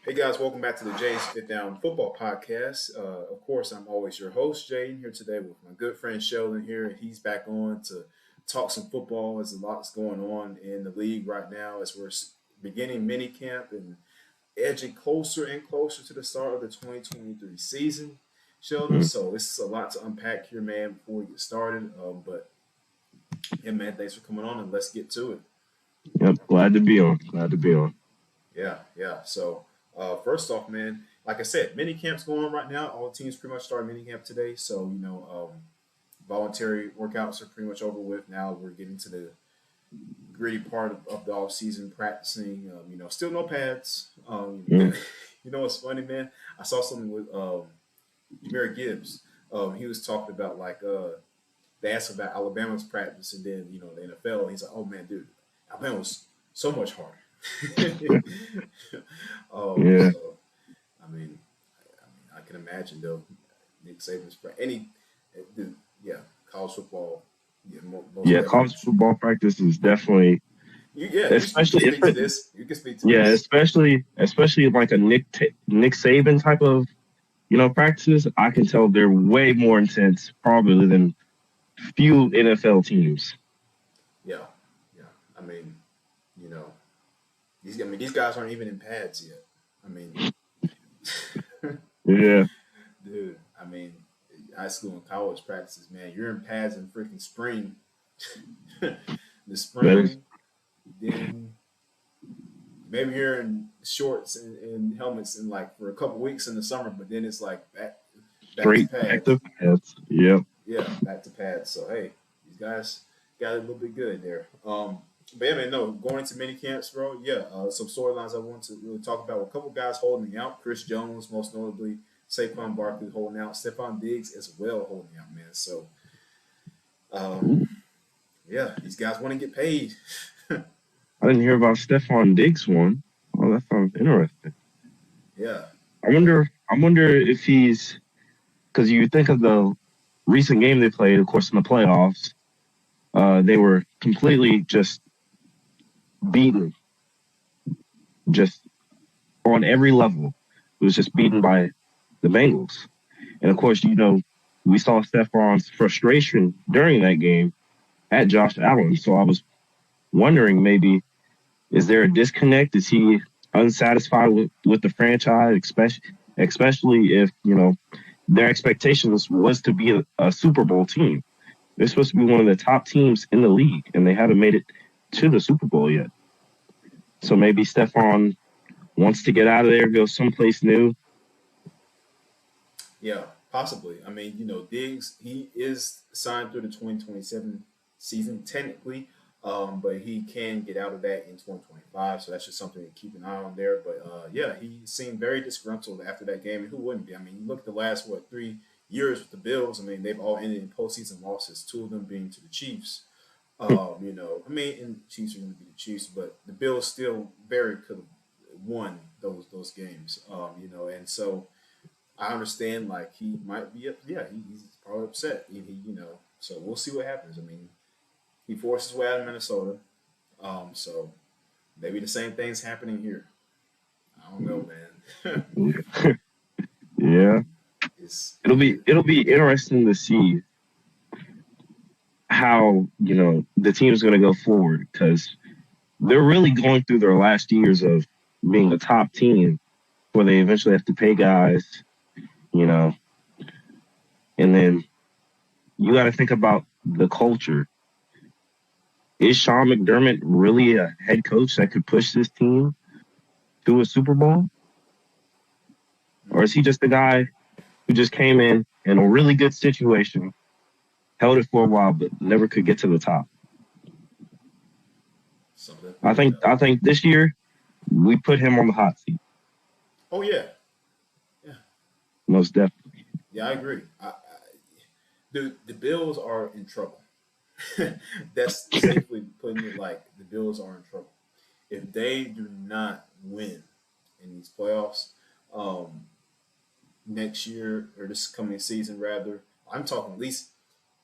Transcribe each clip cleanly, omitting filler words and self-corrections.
Hey guys, welcome back to the Jay's Fit Down Football Podcast. Of course, I'm always your host, Jay, here today with my good friend Sheldon here, and he's back on to talk some football. There's a lot going on in the league right now as we're beginning minicamp and edging closer and closer to the start of the 2023 season, Sheldon. Mhm. So this is a lot to unpack here, man, before we get started. But yeah, man, thanks for coming on and let's get to it. Yep, glad to be on. Glad to be on. Yeah, yeah. So first off, man, like I said, mini camps going on right now. All teams pretty much started mini camp today. So voluntary workouts are pretty much over with. Now we're getting to the gritty part of the off season practicing. Still no pads. Mm. You know what's funny, man? I saw something with Jameer Gibbs. He was talking about they asked about Alabama's practice and then the NFL. And he's like, oh man, dude, Alabama was so much harder. Yeah, So I can imagine though. Nick Saban's the, yeah, college football. Yeah, most yeah. definitely. College football practice is definitely, You can especially if speak to it, this. You can speak to yeah, this. especially like a Nick Saban type of practices. I can tell they're way more intense probably than few NFL teams. Yeah, yeah. I mean, you know, these guys aren't even in pads yet. I mean, Yeah, dude. I mean, high school and college practices, man. You're in pads in freaking spring. The that is spring, then maybe you're in shorts and helmets in like for a couple weeks in the summer, but then it's like back to straight pads. active pads. Yep. Yeah, back to pads. So hey, these guys got it a little bit good there. But yeah, man, no, going into mini camps, bro. Yeah, some storylines I want to really talk about. A couple guys holding out. Chris Jones, most notably, Saquon Barkley holding out. Stephon Diggs as well holding out, man. So um, yeah, these guys want to get paid. I didn't hear about Stephon Diggs one. Oh, that sounds interesting. Yeah, I yeah, wonder. I wonder if he's because you think of the recent game they played, of course, in the playoffs. They were completely just beaten, just on every level. It was just beaten by the Bengals. And of course, we saw Stephon's frustration during that game at Josh Allen. So I was wondering maybe, is there a disconnect? Is he unsatisfied with the franchise, especially if, their expectations was to be a Super Bowl team? They're supposed to be one of the top teams in the league, and they haven't made it to the Super Bowl yet. So maybe Stephon wants to get out of there, go someplace new. yeah, possibly. I mean, Diggs, he is signed through the 2027 season technically, but he can get out of that in 2025. So that's just something to keep an eye on there. But yeah, he seemed very disgruntled after that game. And who wouldn't be? I mean, you look at the last, 3 years with the Bills. I mean, they've all ended in postseason losses, two of them being to the Chiefs. And Chiefs are going to be the Chiefs, but the Bills still very could have won those games. And so I understand like he might be up. Yeah, he's probably upset. So we'll see what happens. I mean, he forced his way out of Minnesota. So maybe the same thing's happening here. I don't know, man. Yeah, it's it'll be it, it'll be interesting to see how the team's going to go forward because they're really going through their last years of being a top team where they eventually have to pay guys, you know, and then you got to think about the culture. Is Sean McDermott really a head coach that could push this team to a Super Bowl? Or is he just a guy who just came in a really good situation, held it for a while, but never could get to the top? something. I think I think this year we put him on the hot seat, Oh yeah, yeah, most definitely. yeah. I agree. The Bills are in trouble. That's safely putting it like the Bills are in trouble. If they do not win in these playoffs um, next year or this coming season, rather, I'm talking at least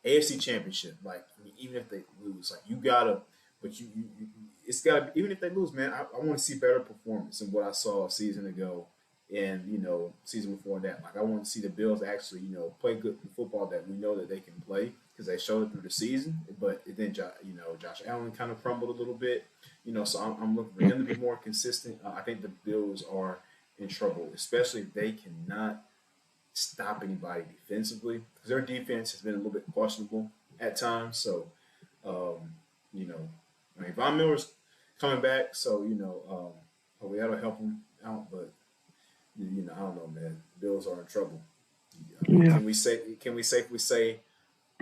AFC Championship. Like, I mean, even if they lose, like you gotta, but it's got to even if they lose, man. I want to see better performance than what I saw a season ago, and season before that. Like I want to see the Bills actually play good football that we know that they can play because they showed it through the season. But then Josh Allen kind of crumbled a little bit. So I'm looking for him to be more consistent. I think the Bills are in trouble, especially if they cannot stop anybody defensively because their defense has been a little bit questionable at times. So, you know, I mean, Von Miller's coming back, so hopefully that'll help him out. But I don't know, man. Bills are in trouble. I mean, Yeah. can we safely say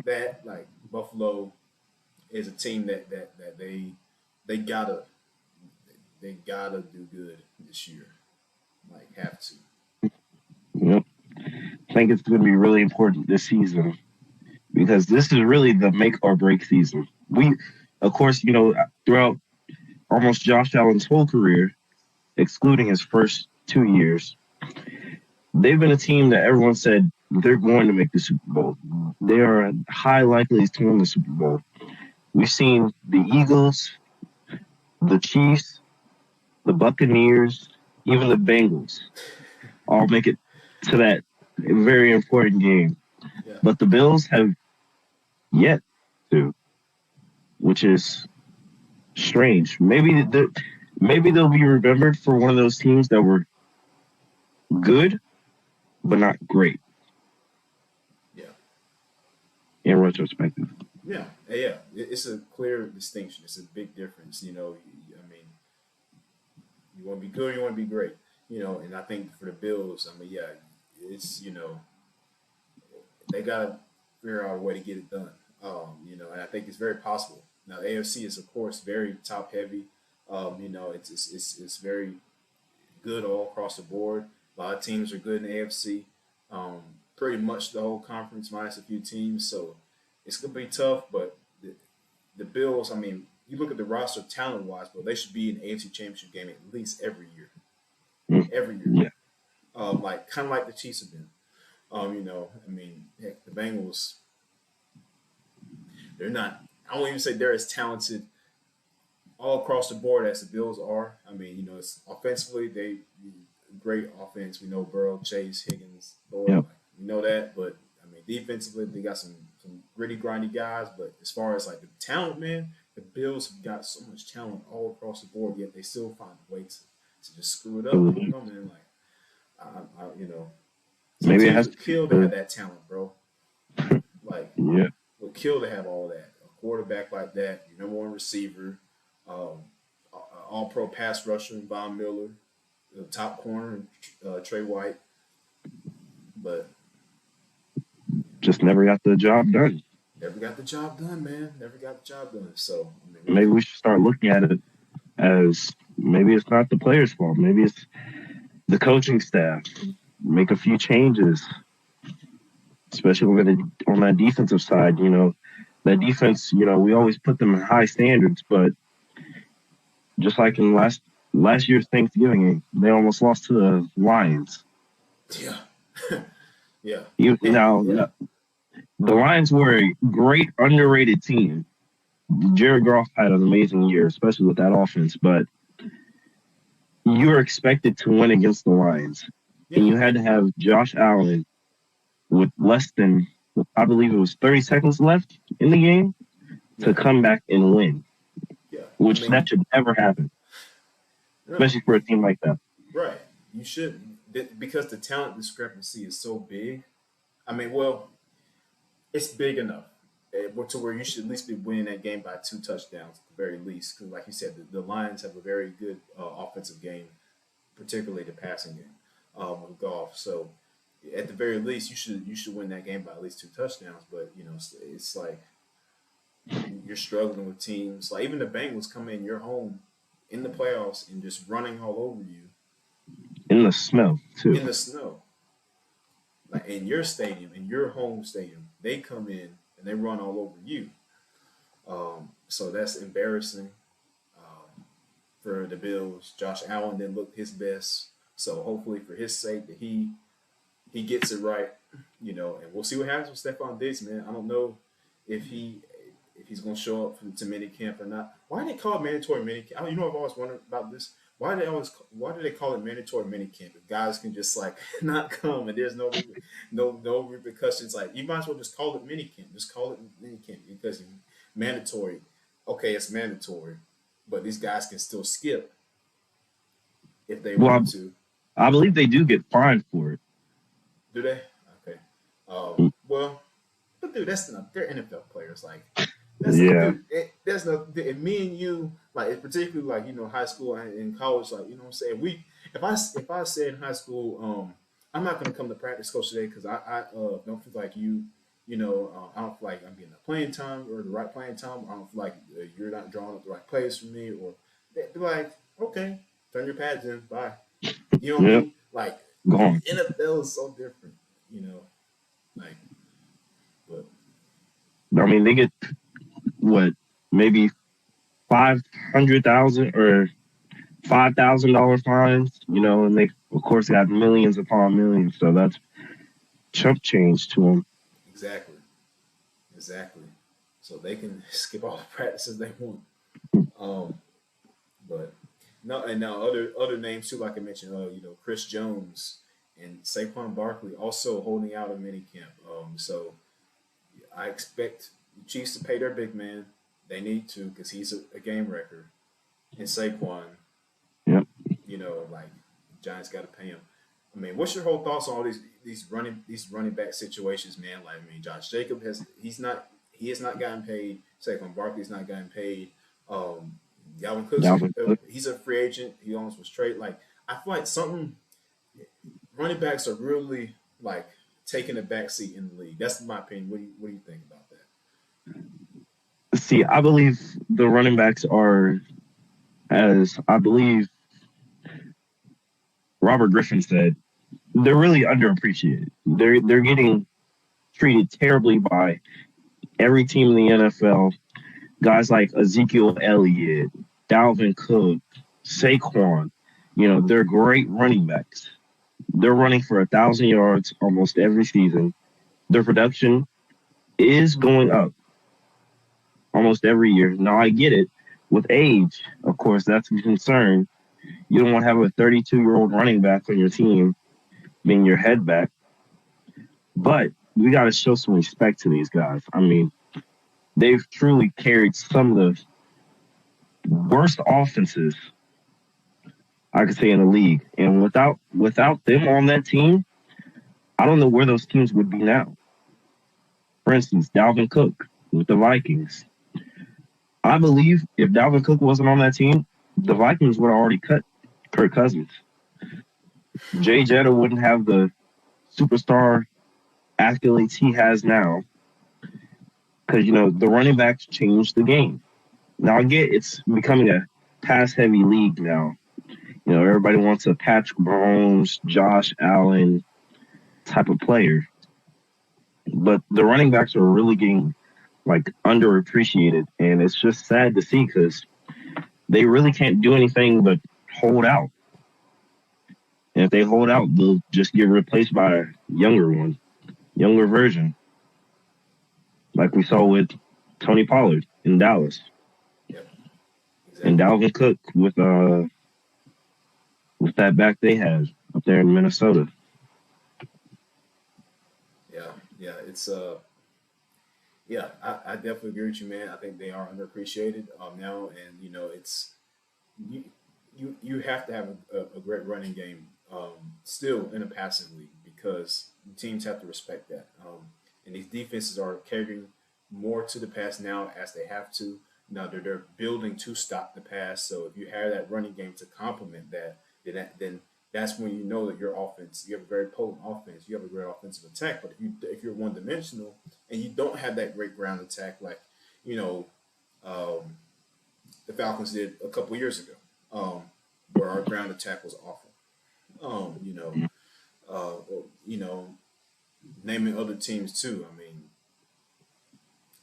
that like Buffalo is a team that they gotta they gotta do good this year, like have to. Yep. I think it's going to be really important this season because this is really the make or break season. Of course, throughout almost Josh Allen's whole career, excluding his first 2 years, they've been a team that everyone said they're going to make the Super Bowl. They are high likelihood to win the Super Bowl. We've seen the Eagles, the Chiefs, the Buccaneers, even the Bengals all make it to that very important game. Yeah, But the Bills have yet to, which is strange. Maybe they'll be remembered for one of those teams that were good but not great yeah. in retrospective. Yeah. It's a clear distinction. It's a big difference. I mean, you want to be good, you want to be great. And I think for the Bills, I mean, yeah, it's they gotta figure out a way to get it done. And I think it's very possible. Now, the AFC is of course very top heavy. It's very good all across the board. A lot of teams are good in the AFC. Um, Pretty much the whole conference minus a few teams. So it's gonna be tough. But the Bills, I mean, you look at the roster talent wise, but they should be in the AFC Championship game at least every year. Mm. Every year. Yeah. Like kind of like the Chiefs have been. I mean, heck, the Bengals, they're not. I won't even say they're as talented all across the board as the Bills are. I mean, it's offensively they great offense. We know Burrow, Chase, Higgins, Thor. Yep. Like, we know that, but I mean, defensively they got some gritty, grindy guys. But as far as like the talent, man, the Bills have got so much talent all across the board. Yet they still find a way to just screw it up. I don't know, man. Like, some Maybe it teams has to would be kill to have that talent, bro. Like, yeah. would kill to have all that. A quarterback like that, your number one receiver, um, all pro pass rusher, Von Miller, the top corner, Trey White. But Just never got the job done. never got the job done, man. Never got the job done. So, I mean, Maybe we should start looking at it as maybe it's not the players' fault. Maybe it's the coaching staff. Make a few changes, especially on that defensive side. That defense. We always put them in high standards, but just like in last year's Thanksgiving game, they almost lost to the Lions. yeah, yeah, You and now yeah, the Lions were a great underrated team. Jared Goff had an amazing year, especially with that offense, but you were expected to win against the Lions, and yeah, you had to have Josh Allen with less than, I believe it was 30 seconds left in the game yeah, to come back and win, yeah. I which that mean, should never happen, no, especially for a team like that. right. You should because the talent discrepancy is so big. I mean, well, it's big enough to where you should at least be winning that game by two touchdowns at the very least. Because, like you said, the Lions have a very good offensive game, particularly the passing game with golf. So, at the very least, you should win that game by at least two touchdowns. But it's like you're struggling with teams like even the Bengals come in your home in the playoffs and just running all over you In the snow, too. in the snow, like in your stadium, in your home stadium. They come in and they run all over you. So that's embarrassing for the Bills. Josh Allen didn't look his best, so hopefully for his sake that he gets it right. And we'll see what happens with Stephon Diggs, man. I don't know if if he's going to show up to minicamp or not. Why do they call it mandatory minicamp? You know, I've always wondered about this. Why do they call it mandatory minicamp if guys can just like not come and there's no repercussions? Like you might as well just call it minicamp. Just call it minicamp because it's mandatory. Okay, it's mandatory, but these guys can still skip if they Well, want to. I believe they do get fined for it. Do they? Okay. Well, but dude, that's not. They're NFL players. Like that's Yeah, dude. That's no. And me and you, like particularly like high school and in college, like what I'm saying. If I said in high school, I'm not gonna come to practice coach today because I don't feel like I don't feel like I'm getting the playing time or the right playing time. I don't feel like you're not drawing up the right plays for me, or they'd be like, okay, turn your pads in, bye. You know what I yep, mean? Like gone. NFL is so different, like, but I mean, they get what, maybe 500,000 or $5,000 fines, and they of course got millions upon millions, so that's chump change to them. exactly, exactly. So they can skip all the practices they want. Um, but no, and now other names too, like I mentioned, Chris Jones and Saquon Barkley also holding out a mini camp. So I expect the Chiefs to pay their big man. They need to because he's a game record. And Saquon, Yep. like Giants got to pay him. I mean, what's your whole thoughts on all these running back situations, man? Like, I mean, Josh Jacob he has not gotten paid. Saquon Barkley's not gotten paid. Um, Dalvin Cook's Dalvin Cook. he's a free agent. He almost was traded. Like, I feel like something running backs are really like taking a backseat in the league. That's my opinion. What do you think about that? See, I believe the running backs are, as I believe Robert Griffin said, they're really underappreciated. They're getting treated terribly by every team in the NFL. Guys like Ezekiel Elliott, Dalvin Cook, Saquon, they're great running backs. They're running for 1,000 yards almost every season. Their production is going up almost every year. Now I get it. With age, of course, that's a concern. You don't want to have a 32-year-old running back on your team being your head back. But we got to show some respect to these guys. I mean, they've truly carried some of the worst offenses I could say in the league. And without them on that team, I don't know where those teams would be now. For instance, Dalvin Cook with the Vikings. I believe if Dalvin Cook wasn't on that team, the Vikings would have already cut Kirk Cousins. Jay Jetta wouldn't have the superstar accolades he has now because the running backs changed the game. Now I get it's becoming a pass heavy league now. Everybody wants a Patrick Mahomes, Josh Allen type of player, but the running backs are really getting like underappreciated, and it's just sad to see because they really can't do anything but hold out. And if they hold out, they'll just get replaced by a younger version, like we saw with Tony Pollard in Dallas Yep, and exactly. Dalvin Cook with that back they had up there in Minnesota. Yeah, yeah. I definitely agree with you, man. I think they are underappreciated now, and it's you you have to have a great running game still in a passing league because teams have to respect that. And these defenses are catering more to the pass now as they have to. Now they're building to stop the pass. So if you have that running game to complement that, then that's when you know that your offense, you have a very potent offense, you have a great offensive attack. But if you're one dimensional and you don't have that great ground attack, like you know um, the Falcons did a couple years ago, where our ground attack was awful. Um, you know, or, naming other teams too. I mean,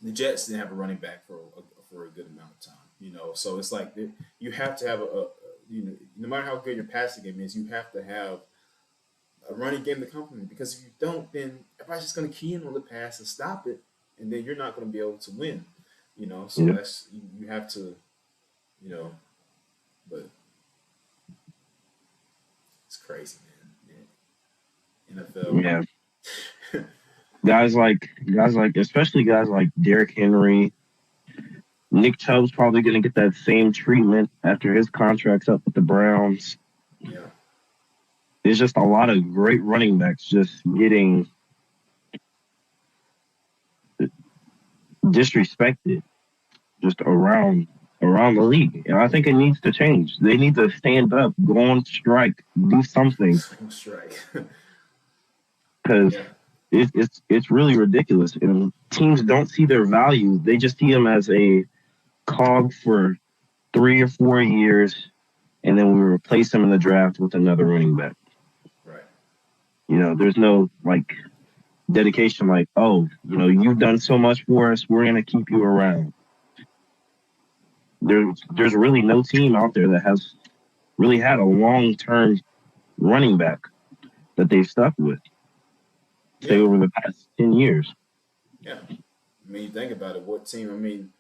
the Jets didn't have a running back for a good amount of time. So it's like you have to have no matter how good your passing game is, you have to have a running game to complement. Because if you don't, then everybody's just going to key in on the pass and stop it, and then you're not going to be able to win. So Yeah. that's you have to, you know, but it's crazy, man. NFL. Yeah. Guys like especially guys like Derrick Henry, Nick Chubb's probably gonna get that same treatment after his contract's up with the Browns. Yeah, There's just a lot of great running backs just getting disrespected just around the league. And I think it needs to change. They need to stand up, go on strike, do something strike. because Yeah, it's really ridiculous. And teams don't see their value. They just see them as a cog for 3 or 4 years, and then we replace them in the draft with another running back. right. There's no like dedication like, oh, you've done so much for us, we're gonna keep you around. There's really no team out there that has really had a long term running back that they've stuck with, say Yeah, over the past 10 years. yeah. I mean, you think about it. What team? I mean,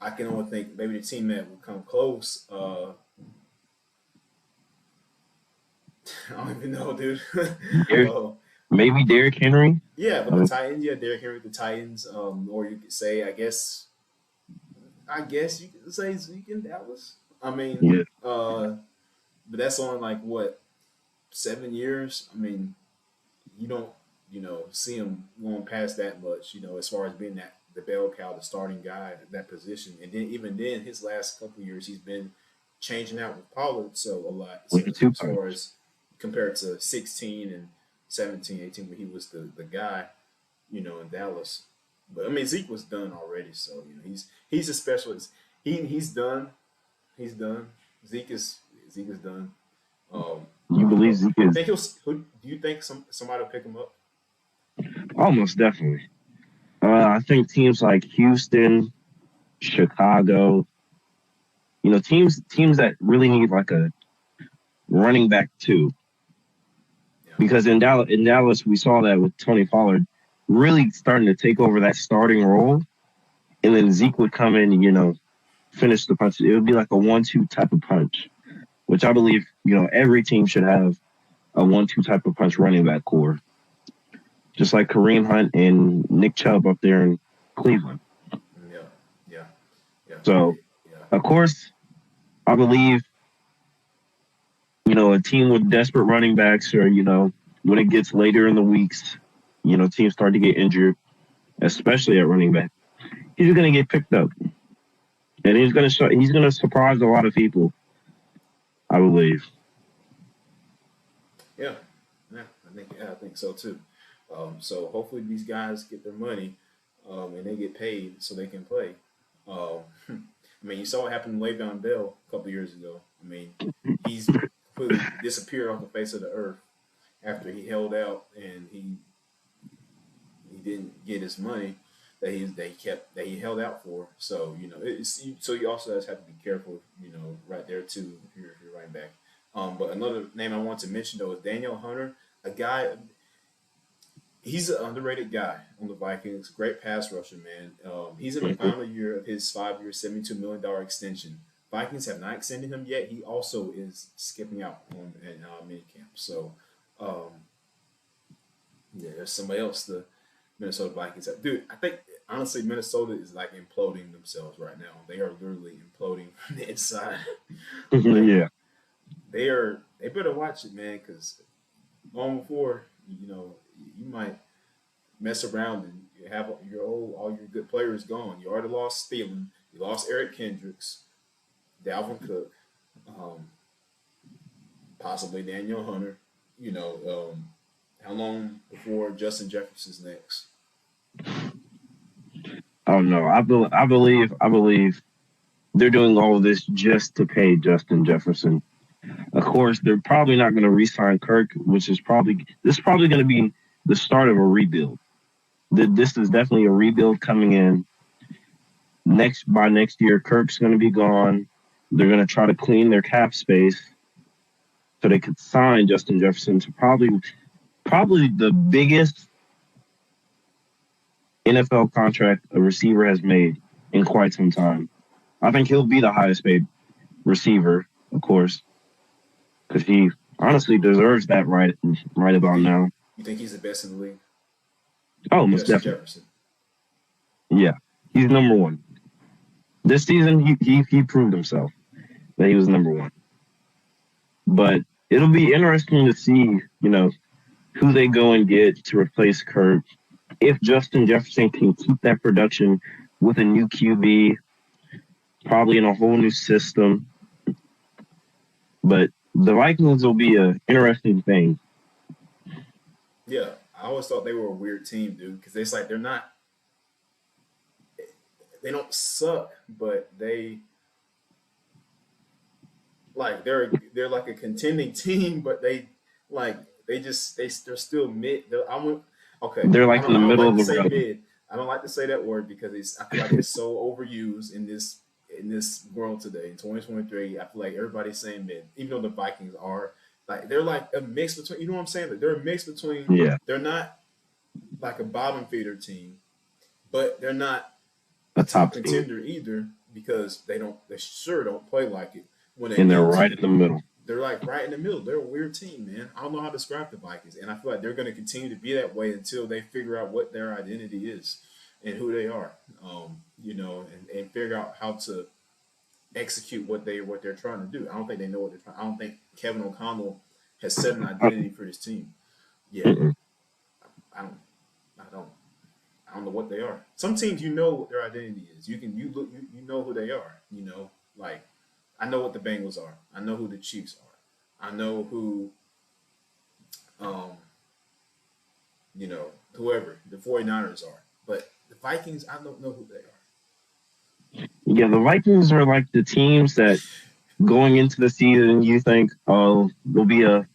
I can only think maybe the team that would come close. I don't even know, dude. Derrick, uh, maybe Derrick Henry. yeah, but the Uh, Titans, yeah, Derrick Henry, the Titans, or you could say, I guess you could say Zeke in Dallas. I mean, yeah, but that's on like what 7 years. I mean, you don't see him going past that much. As far as being that the bell cow, the starting guy at that position, and then even then, his last couple of years, he's been changing out with Pollard so a lot. So with the two as far punch. as compared to 16 and 17, 18, where he was the guy, in Dallas. But I mean, Zeke was done already, so he's a specialist. He's done. He's done. Zeke is done. You You believe know, Zeke you is think he'll? Who do you think somebody will pick him up? almost definitely. I think teams like Houston, Chicago, teams that really need like a running back too. Yeah, Because in Dallas, we saw that with Tony Pollard really starting to take over that starting role, and then Zeke would come in, and, finish the punch. It would be like a 1-2 type of punch, which I believe every team should have a 1-2 type of punch running back core, just like Kareem Hunt and Nick Chubb up there in Cleveland. yeah, yeah, yeah, So yeah, of course, I believe a team with desperate running backs, or when it gets later in the weeks, teams start to get injured, especially at running back. He's going to get picked up, and he's going to surprise a lot of people, I believe. yeah, yeah. I think so too. So hopefully these guys get their money, and they get paid so they can play. I mean, you saw what happened to Le'Veon Bell a couple years ago. I mean, he's completely disappeared off the face of the earth after he held out and he didn't get his money that he held out for. So so you also have to be careful, right there too if you're running back. But another name I want to mention though is Daniel Hunter, a guy. He's an underrated guy on the Vikings. Great pass rusher, man. He's in the Mhm. final year of his 5-year, $72 million extension. Vikings have not extended him yet. He also is skipping out on in minicamp. So, um, yeah, there's somebody else the Minnesota Vikings have. Dude, I think honestly Minnesota is like imploding themselves right now. They are literally imploding from the inside. Like Yeah. they better watch it, man, because long before you might mess around and you have all your good players gone. You already lost Thielen. You lost Eric Kendricks, Dalvin Cook, um, possibly Daniel Hunter. How long before Justin Jefferson's next? I don't know. I believe they're doing all of this just to pay Justin Jefferson. Of course, they're probably not going to re-sign Kirk, which is probably going to be the start of a rebuild. This is definitely a rebuild coming in. By next year, Kirk's going to be gone. They're going to try to clean their cap space so they could sign Justin Jefferson to probably the biggest NFL contract a receiver has made in quite some time. I think he'll be the highest paid receiver, of course, because he honestly deserves that right You about think now. you think he's the best in the league? Oh, most Justin definitely. Jefferson. Yeah, he's number one. This season, he proved himself that he was number one. But it'll be interesting to see, who they go and get to replace Kurt. If Justin Jefferson can keep that production with a new QB, probably in a whole new system. But the Vikings will be an interesting thing. Yeah, I always thought they were a weird team, dude, because it's like they don't suck, but they're like a contending team, but like they're still mid. Okay. They're like in I the don't middle like of to the say road. mid. I don't like to say that word because I feel like it's so overused in this world today in 2023. I feel like everybody's saying mid, even though the Vikings are like they're like a mix between. You know what I'm saying? Like they're a mix between. Yeah, They're not like a bottom feeder team, but they're not a a top top team, contender either because they sure don't play like it when they and they're need right to. in the middle. They're like right in the middle. They're a weird team, man. I don't know how to describe the Vikings, and I feel like they're going to continue to be that way until they figure out what their identity is and who they are. And figure out how to execute what they're trying to do. I don't think they know what they're trying. I don't think Kevin O'Connell has set an identity for this team yet. Mm-mm. I don't. I don't. I don't know what they are. Some teams, you know what their identity is. You know who they are. Like I know what the Bengals are. I know who the Chiefs are. I know who, um, whoever the 49ers are. But the Vikings, I don't know who they Yeah, the Vikings are like the teams that going into the season, you think, oh, they'll be a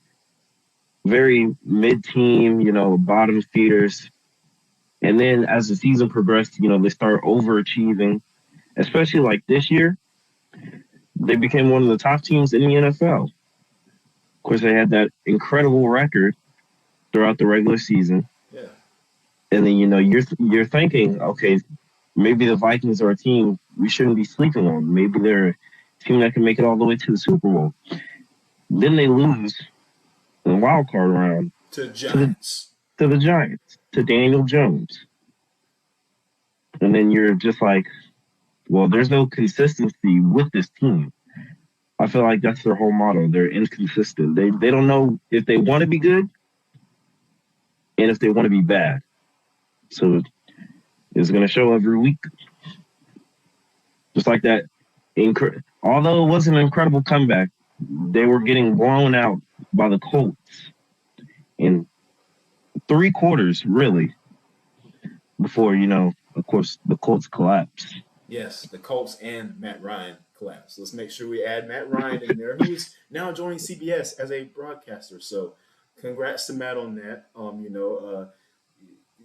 very mid team, bottom feeders. And then as the season progressed, they start overachieving, especially like this year. They became one of the top teams in the NFL. Of course, they had that incredible record throughout the regular season. are. Yeah. And then, you're thinking, okay, maybe the Vikings are a team we shouldn't be sleeping on. Maybe they're a team that can make it all the way to the Super Bowl. Then they lose in the wild card round To the to the Giants. to the Giants, to Daniel Jones. And then you're just like, well, there's no consistency with this team. I feel like that's their whole motto. They're inconsistent. They don't know if they want to be good and if they want to be bad. So it's going to show every week. Just like that. Although it was an incredible comeback, they were getting blown out by the Colts in three quarters, really, before, of course, the Colts collapsed. Yes, the Colts and Matt Ryan collapsed. Let's make sure we add Matt Ryan in there, who is now joining CBS as a broadcaster. So, congrats to Matt on that.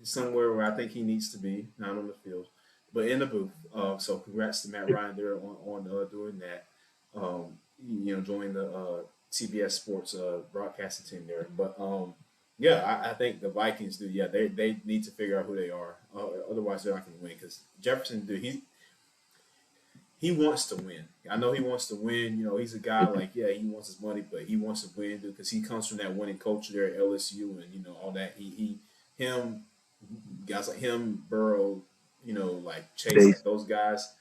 Somewhere where I think he needs to be, not on the field, but in the booth. So, congrats to Matt Ryan there on doing that. Joining the CBS Sports broadcasting team there. But yeah, I think the Vikings do. Yeah, they need to figure out who they are. Otherwise, they're not going to win because Jefferson, dude, he wants to win. I know he wants to win. He's a guy like, yeah, he wants his money, but he wants to win because he comes from that winning culture there at LSU and all that. Him, guys like him, Burrow, like Chase, They like those guys,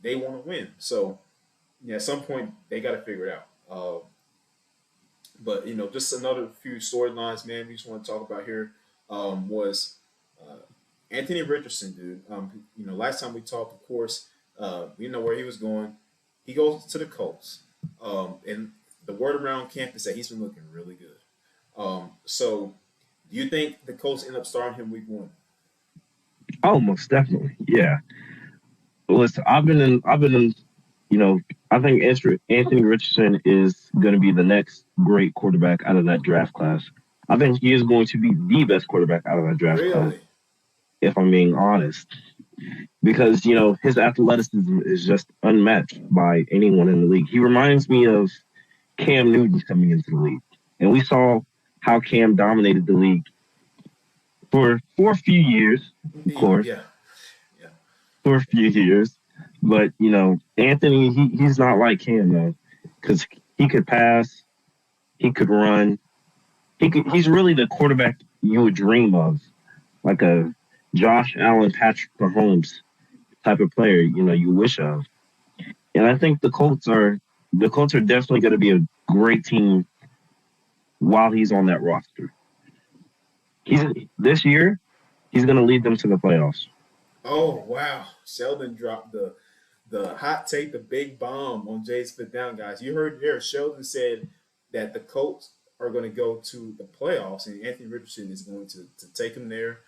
they want to win. So yeah, at some point they got to figure it out. But just another few storylines, man. We just want to talk about here was uh, Anthony Richardson, dude. Last time we talked, of course, we know where he was going. He goes to the Colts, and the word around camp is that he's been looking really good. So, do you think the Colts end up starting him week one? almost definitely, yeah. Listen, I've been in, you know, I think Anthony Richardson is going to be the next great quarterback out of that draft class. I think he is going to be the best quarterback out of that draft class, Really? if I'm being honest, because his athleticism is just unmatched by anyone in the league. He reminds me of Cam Newton coming into the league, and we saw how Cam dominated the league for a few years, of course, Yeah, yeah. for a few years. But Anthony, he's not like Cam though, because he could pass, he could run, he's really the quarterback you would dream of, like a Josh Allen, Patrick Mahomes type of player. You wish of. And I think the Colts are definitely going to be a great team while he's on that roster. He's this year he's going to lead them to the playoffs. Oh wow, Sheldon dropped the hot take, the big bomb on Jay's fifth down, guys. You heard there. Sheldon said that the Colts are going to go to the playoffs, and Anthony Richardson is going to take them there.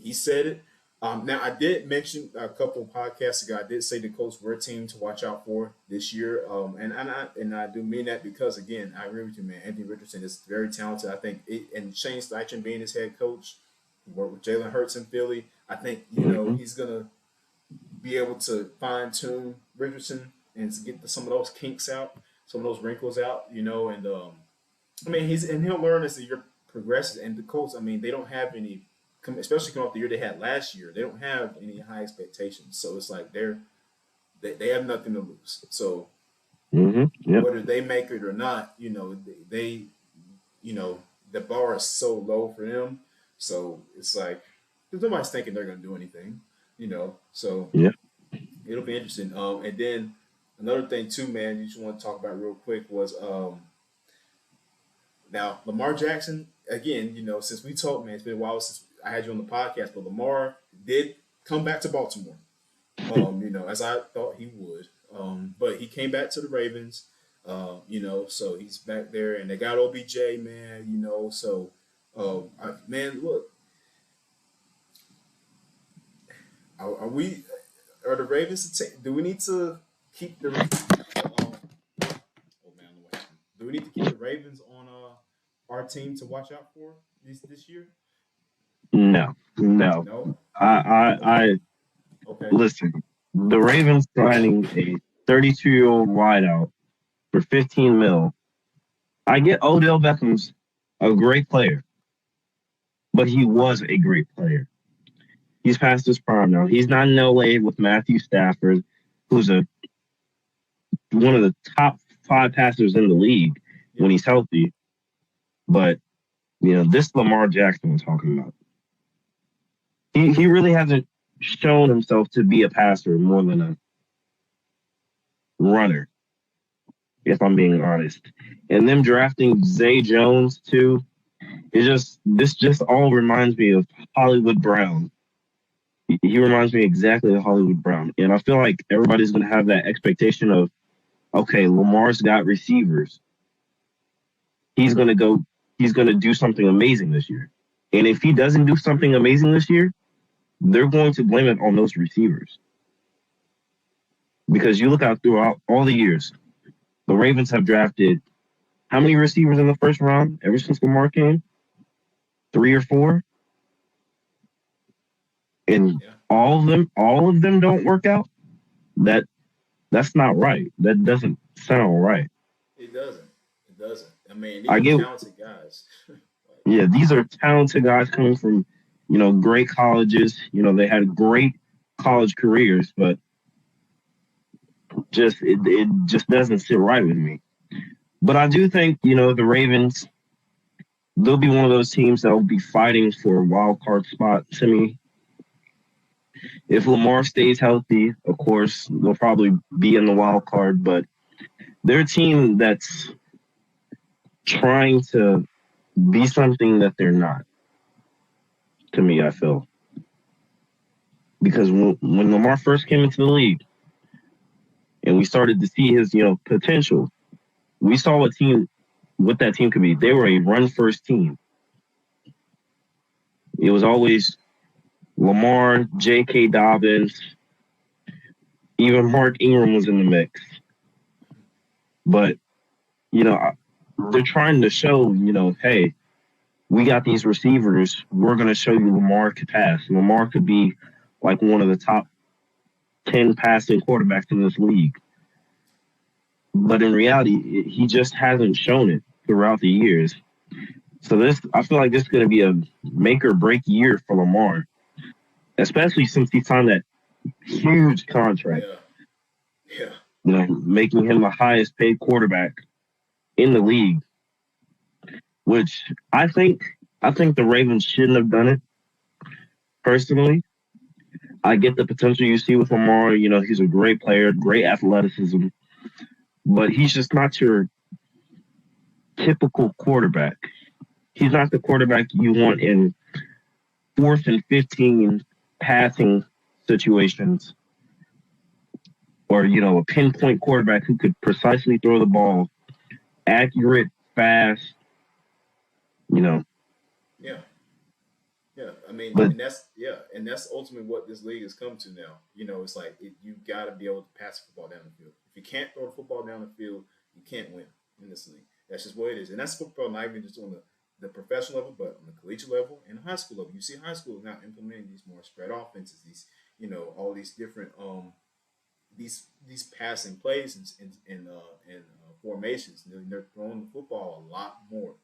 He said it. Now, I did mention a couple of podcasts ago. I did say the Colts were a team to watch out for this year, and I do mean that because again, I agree with you, man. Anthony Richardson is very talented. I think, and Shane Steichen being his head coach, worked with Jalen Hurts in Philly. I think Hmm. he's gonna be able to fine tune Richardson and to get some of those kinks out, some of those wrinkles out, and I mean he'll learn as the year progresses. And the Colts, I mean, they don't have any, especially coming off the year they had last year, they don't have any high expectations. So it's like they have nothing to lose. So Yep. whether they make it or not, they the bar is so low for them. So it's like nobody's thinking they're going to do anything, So Yep. it'll be interesting. And then another thing too, man, you just want to talk about real quick was now Lamar Jackson again. Since we talked, man, it's been a while since I had you on the podcast, but Lamar did come back to Baltimore. As I thought he would. But he came back to the Ravens. So he's back there, and they got OBJ, man. So man, look, are we? Are the Ravens? Do we need to keep the? Oh man, what happened? Do we need to keep the Ravens on our team to watch out for this year? No, no. No. I Okay. listen. The Ravens signing a 32-year-old wideout for 15 mil. I get Odell Beckham's a great player, but he was a great player. He's past his prime now. He's not in LA with Matthew Stafford, who's one of the top five passers in the league when Yeah. he's healthy. But this Lamar Jackson we're talking about, he really hasn't shown himself to be a passer more than a runner, if I'm being honest. And them drafting Zay Jones too, this just all reminds me of Hollywood Brown. He reminds me exactly of Hollywood Brown. And I feel like everybody's gonna have that expectation of, okay, Lamar's got receivers. He's gonna go he's gonna do something amazing this year. And if he doesn't do something amazing this year, they're going to blame it on those receivers. Because you look out throughout all the years, the Ravens have drafted how many receivers in the first round ever since Lamar came? Three or four? And Yeah. all of them don't work out. That that's not right. That doesn't sound right. It doesn't. It doesn't. I mean, these I are get talented guys. Like, Yeah, these are talented guys coming from, great colleges. They had great college careers, but it just doesn't sit right with me. But I do think, the Ravens, they'll be one of those teams that will be fighting for a wild card spot to me. If Lamar stays healthy, of course, they'll probably be in the wild card, but they're a team that's trying to be something that they're not, to me, I feel. Because when Lamar first came into the league and we started to see his, potential, we saw what that team could be. They were a run first team. It was always Lamar, J.K. Dobbins, even Mark Ingram was in the mix. But, they're trying to show, hey, we got these receivers. We're going to show you Lamar could pass. Lamar could be like one of the top 10 passing quarterbacks in this league. But in reality, he just hasn't shown it throughout the years. So I feel like this is going to be a make or break year for Lamar, especially since he signed that huge contract. yeah. Yeah. making him the highest paid quarterback in the league, which I think the Ravens shouldn't have done it personally. I get the potential you see with Lamar. He's a great player, great athleticism, but he's just not your typical quarterback. He's not the quarterback you want in 4th and 15 passing situations, or a pinpoint quarterback who could precisely throw the ball, accurate, fast. You know, Yeah. Yeah, I mean, but and that's ultimately what this league has come to now. It's like you got to be able to pass the football down the field. If you can't throw the football down the field, you can't win in this league. That's just what it is, and that's football not even just on the professional level, but on the collegiate level and the high school level. You see, high school is now implementing these more spread offenses, these all these different these passing plays and formations. They're throwing the football a lot more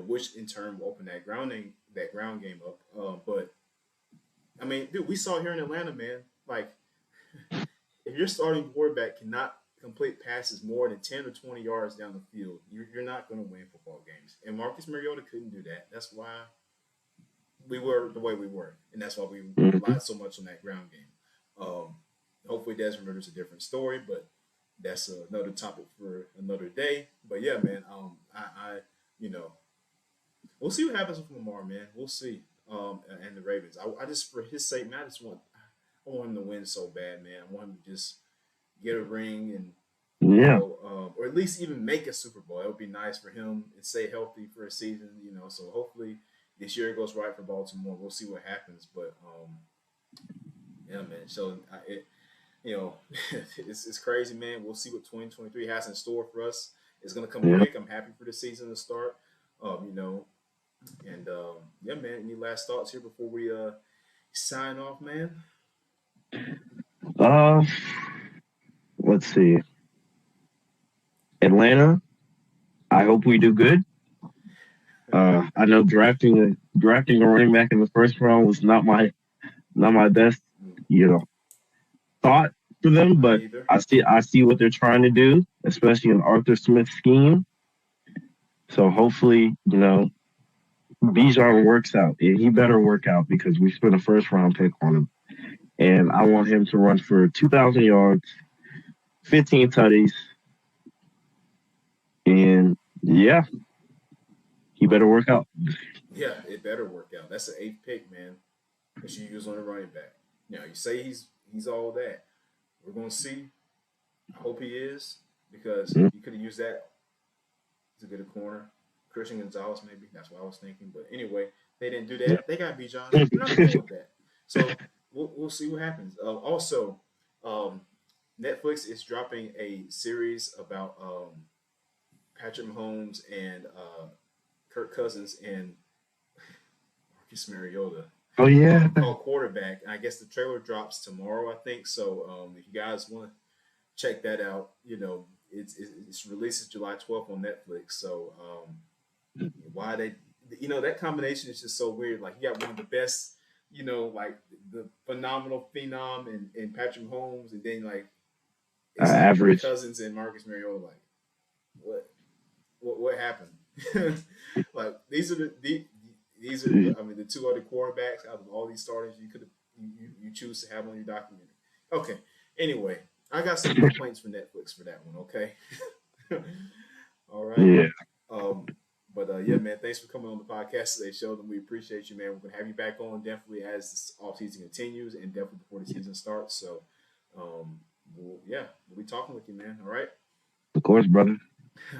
which in turn will open that ground game up. But I mean, dude, we saw here in Atlanta, man. Like, if your starting quarterback cannot complete passes more than 10 or 20 yards down the field, you're not going to win football games. And Marcus Mariota couldn't do that. That's why we were the way we were, and that's why we mhm. relied so much on that ground game. Hopefully, Desmond Ritter's a different story, but that's another topic for another day. But yeah, man, I you know we'll see what happens with Lamar, man. We'll see. And the Ravens. I just for his sake, man, I want him to win so bad, man. I want him to just get a ring and Yeah, or at least even make a Super Bowl. It would be nice for him and stay healthy for a season, So hopefully this year goes right for Baltimore. We'll see what happens, but yeah, man. So you know, it's crazy, man. We'll see what 2023 has in store for us. It's gonna come yeah. quick. I'm happy for the season to start. Um, you know, and yeah, man. Any last thoughts here before we sign off, man? Uh, let's see. Atlanta. I hope we do good. I know drafting a running back in the first round was not my best, you know, thought for them, Mine but either. I see what they're trying to do, especially in Arthur Smith's scheme. So hopefully, Bijan works out. He better work out because we spent a first round pick on him, and I want him to run for 2,000 yards, 15 tutties, and yeah, he better work out. Yeah, it better work out. That's an eighth pick, man. That you use on a running back. Now you say he's all that. We're gonna see. I hope he is because Mm, you could have used that to get a corner. Christian Gonzalez, maybe. That's what I was thinking. But anyway, they didn't do yeah. that. They got Bijan. They're not going with that. So we'll see what happens. Also, um, Netflix is dropping a series about Patrick Mahomes and Kirk Cousins and Marcus Mariota Oh yeah. called Quarterback. I guess the trailer drops tomorrow, I think. So if you guys want to check that out, it's releases July 12th on Netflix. So why they that combination is just so weird. Like you got one of the best, like the phenomenal phenom and Patrick Mahomes, and then like it's like Kirk Average. Cousins and Marcus Mariota. Like what happened? Like these are I mean the two other quarterbacks out of all these starters you choose to have on your documentary. Okay. Anyway, I got some complaints for Netflix for that one. Okay. All right. Yeah. Um, but yeah, man, thanks for coming on the podcast today, Sheldon. We appreciate you, man. We're gonna have you back on definitely as this off season continues and definitely before the season starts. So, yeah, we'll be talking with you, man. All right. Of course, brother.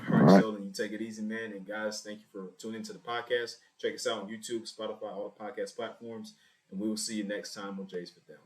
All All right, right. Sheldon, you take it easy, man. And guys, thank you for tuning into the podcast. Check us out on YouTube, Spotify, all the podcast platforms, and we will see you next time on Jay's for Them.